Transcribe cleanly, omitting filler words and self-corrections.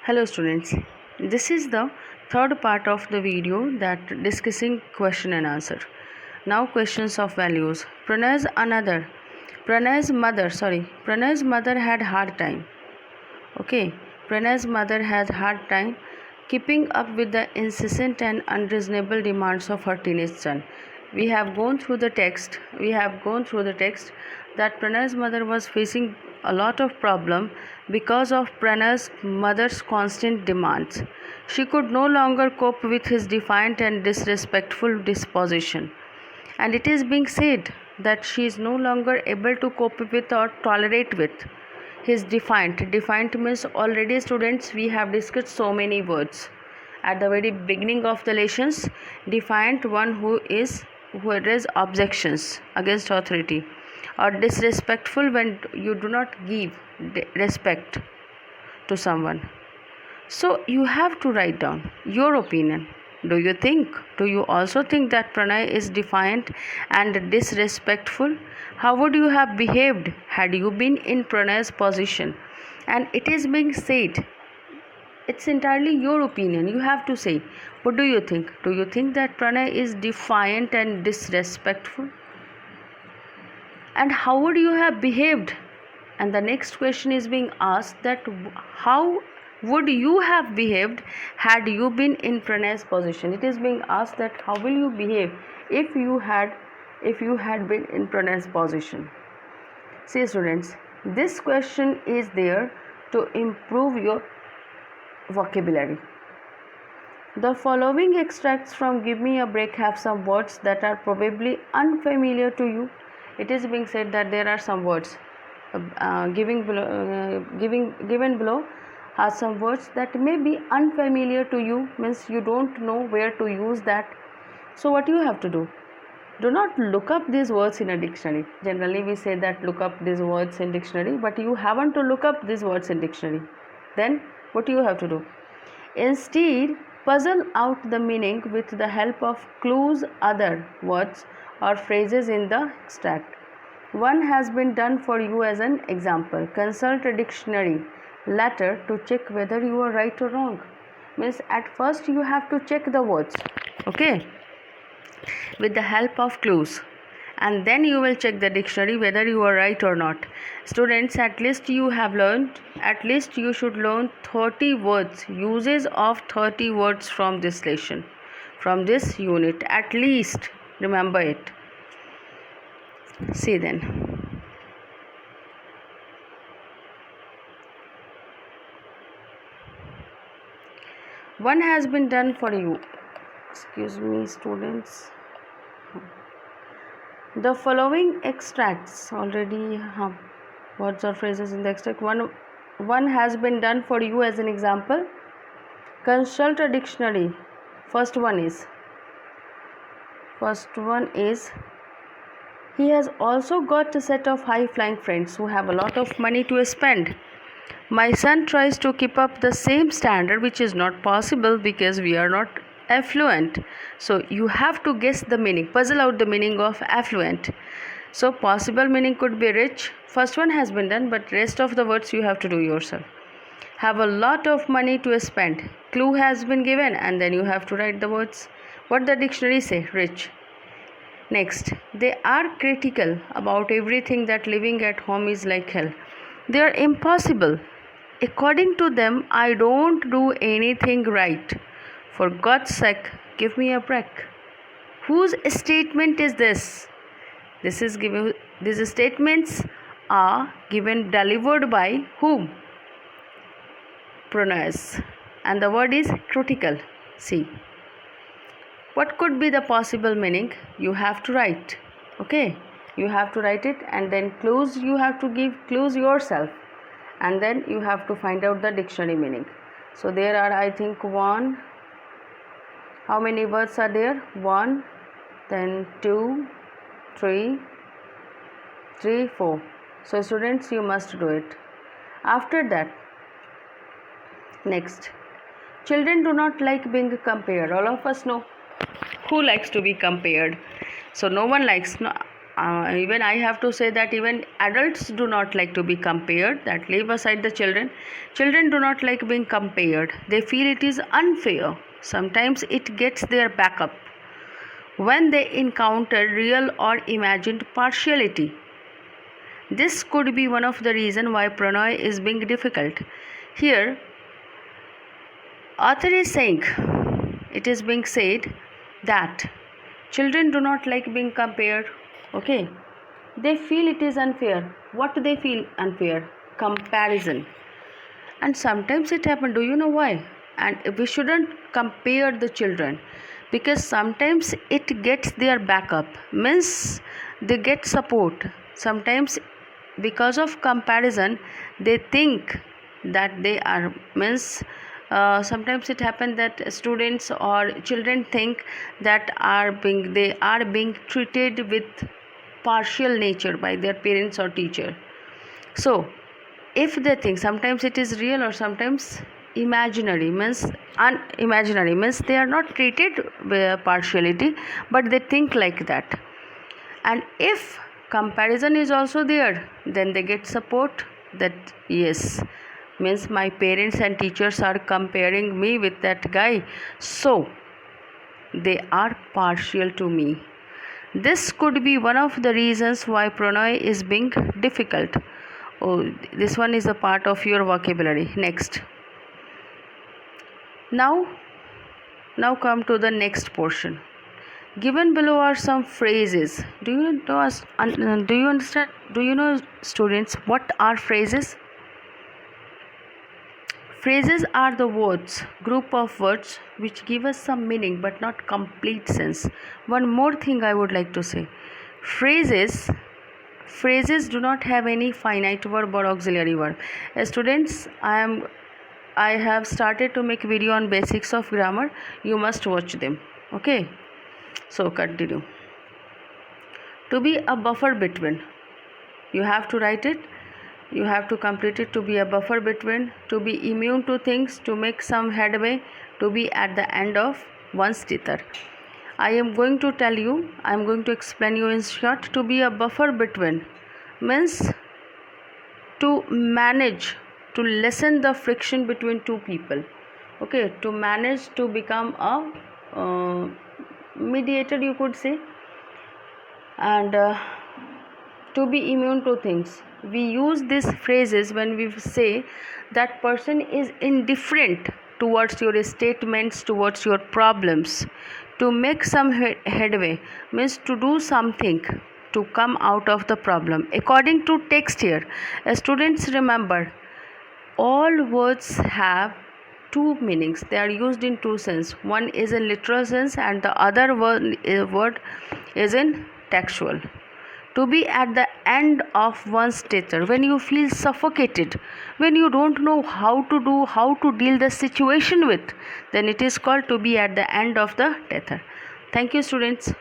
Hello students, this is the third part of the video that discussing question and answer. Now questions of values. Pranay's mother had hard time. Okay, Pranay's mother has hard time keeping up with the incessant and unreasonable demands of her teenage son. We have gone through the text that Pranay's mother was facing a lot of problem because of Pranay's mother's constant demands. She could no longer cope with his defiant and disrespectful disposition, and it is being said that she is no longer able to cope with or tolerate with his defiant means, already students, we have discussed so many words at the very beginning of the lessons. Defiant, one who raises objections against authority, or disrespectful, when you do not give respect to someone. So you have to write down your opinion. Do you also think that Pranay is defiant and disrespectful? How would you have behaved had you been in Pranay's position? And it is being said, it's entirely your opinion. You have to say, what do you think? Do you think that Pranay is defiant and disrespectful? And how would you have behaved? And the next question is being asked, that how would you have behaved had you been in Pranay's position? It is being asked that how will you behave if you had been in Pranay's position. See students, this question is there to improve your vocabulary. The following extracts from Give Me a Break have some words that are probably unfamiliar to you. It is being said that there are some words given below has some words that may be unfamiliar to you, means you don't know where to use that. So what you have to do not look up these words in a dictionary. Generally we say that look up these words in dictionary, but you haven't to look up these words in dictionary. Then what you have to do, instead puzzle out the meaning with the help of clues, other words or phrases in the extract. One has been done for you as an example. Consult a dictionary later to check whether you are right or wrong. Means at first you have to check the words, okay, with the help of clues, and then you will check the dictionary whether you are right or not. Students, at least you should learn 30 words, uses of 30 words from this lesson, from this unit, at least. Remember it. See then. One has been done for you. Excuse me, students. The following extracts already words or phrases in the extract. One has been done for you as an example. Consult a dictionary. First one is he has also got a set of high flying friends who have a lot of money to spend. My son tries to keep up the same standard, which is not possible because we are not affluent. So you have to guess the meaning, puzzle out the meaning of affluent. So possible meaning could be rich. First one has been done, but rest of the words you have to do yourself. Have a lot of money to spend. Clue has been given, and then you have to write the words. What the dictionary say? Rich. Next, they are critical about everything, that living at home is like hell. They are impossible. According to them, I don't do anything right. For God's sake, give me a break. Whose statement is this? These statements are delivered by whom? Pranay. And the word is critical. See. What could be the possible meaning? You have to write. Okay. You have to write it, and then clues, you have to give clues yourself, and then you have to find out the dictionary meaning. So there are, I think, how many words are there? 1, then 2, 3, 4. So students, you must do it. After that, next, children do not like being compared. All of us know who likes to be compared. So no one likes. No, even I have to say that even adults do not like to be compared. That leave aside the children. Children do not like being compared. They feel it is unfair. Sometimes it gets their back up when they encounter real or imagined partiality. This could be one of the reasons why Pranay is being difficult. Here, author is saying, it is being said that children do not like being compared. Okay, they feel it is unfair. What do they feel unfair? Comparison. And sometimes it happens. Do you know why? And we shouldn't compare the children, because sometimes it gets their backup, means they get support. Sometimes because of comparison they think that they are, means sometimes it happens that students or children think that they are being treated with partial nature by their parents or teacher. So if they think, sometimes it is real or sometimes imaginary, means unimaginary, means they are not treated with partiality, but they think like that. And if comparison is also there, then they get support, that yes, means my parents and teachers are comparing me with that guy, so they are partial to me. This could be one of the reasons why Pranay is being difficult. Oh, this one is a part of your vocabulary. Next. Now come to the next portion. Given below are some phrases. Do you understand? Do you know, students, what are phrases? Phrases are the words, group of words which give us some meaning but not complete sense. One more thing I would like to say. Phrases do not have any finite verb or auxiliary verb. Students, I have started to make video on basics of grammar. You must watch them. Okay, so continue. To be a buffer between, you have to write it, you have to complete it. To be a buffer between, to be immune to things, to make some headway, to be at the end of one's tether. I am going to tell you, I am going to explain you in short. To be a buffer between means to manage, to lessen the friction between two people. Okay, to manage to become a mediator, you could say. And to be immune to things. We use these phrases when we say that person is indifferent towards your statements, towards your problems. To make some headway means to do something to come out of the problem. According to text here, students remember, all words have two meanings. They are used in two sense. One is in literal sense and the other word is in textual. To be at the end of one's tether, when you feel suffocated, when you don't know how to deal the situation with, then it is called to be at the end of the tether. Thank you, students.